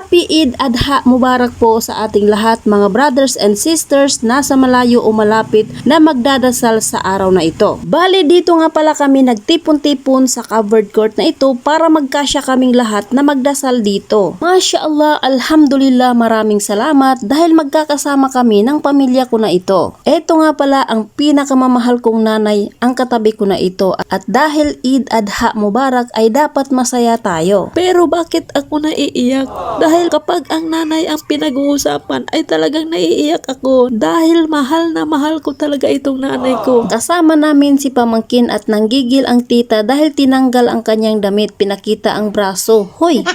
Happy Eid Adha Mubarak po sa ating lahat mga brothers and sisters nasa malayo o malapit na magdadasal sa araw na ito. Bali dito nga pala kami nagtipon-tipon sa covered court na ito para magkasya kaming lahat na magdasal dito. Masya Allah, alhamdulillah, maraming salamat dahil magkakasama kami ng pamilya ko na ito. Ito nga pala ang pinakamamahal kong nanay, ang katabi ko na ito, at dahil Eid Adha Mubarak ay dapat masaya tayo. Pero bakit ako naiiyak? Dahil kapag ang nanay ang pinag-uusapan ay talagang naiiyak ako dahil mahal na mahal ko talaga itong nanay ko. Kasama namin si pamangkin at nanggigil ang tita dahil tinanggal ang kanyang damit, pinakita ang braso. Hoy!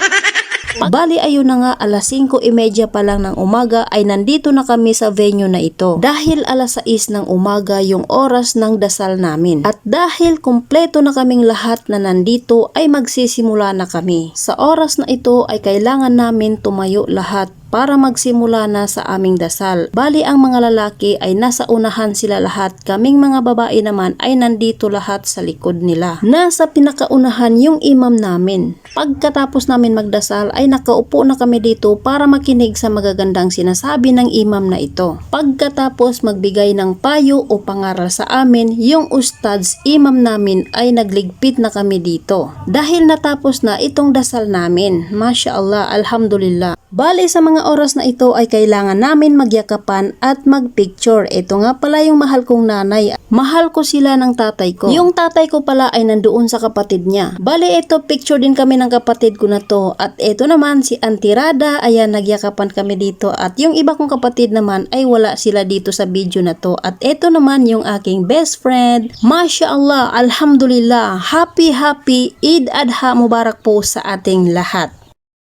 Bali ayun na nga, alas 5:30 pa lang ng umaga ay nandito na kami sa venue na ito. Dahil alas 6 ng umaga yung oras ng dasal namin. At dahil kumpleto na kaming lahat na nandito ay magsisimula na kami. Sa oras na ito ay kailangan namin tumayo lahat para magsimula na sa aming dasal. Bali ang mga lalaki ay nasa unahan sila lahat, kaming mga babae naman ay nandito lahat sa likod nila. Nasa pinakaunahan yung imam namin. Pagkatapos namin magdasal ay nakaupo na kami dito para makinig sa magagandang sinasabi ng imam na ito. Pagkatapos magbigay ng payo o pangaral sa amin, yung ustads imam namin ay nagligpit na kami dito. Dahil natapos na itong dasal namin. Masya Allah, alhamdulillah. Bali sa mga oras na ito ay kailangan namin magyakapan at magpicture. Ito nga pala yung mahal kong nanay. Mahal ko sila ng tatay ko. Yung tatay ko pala ay nandoon sa kapatid niya. Bali ito, picture din kami ng kapatid ko na to. At ito naman si Auntie Rada, ayan, nagyakapan kami dito. At yung iba kong kapatid naman ay wala sila dito sa video na to. At ito naman yung aking best friend. Masya Allah, alhamdulillah, happy Eid Adha Mubarak po sa ating lahat.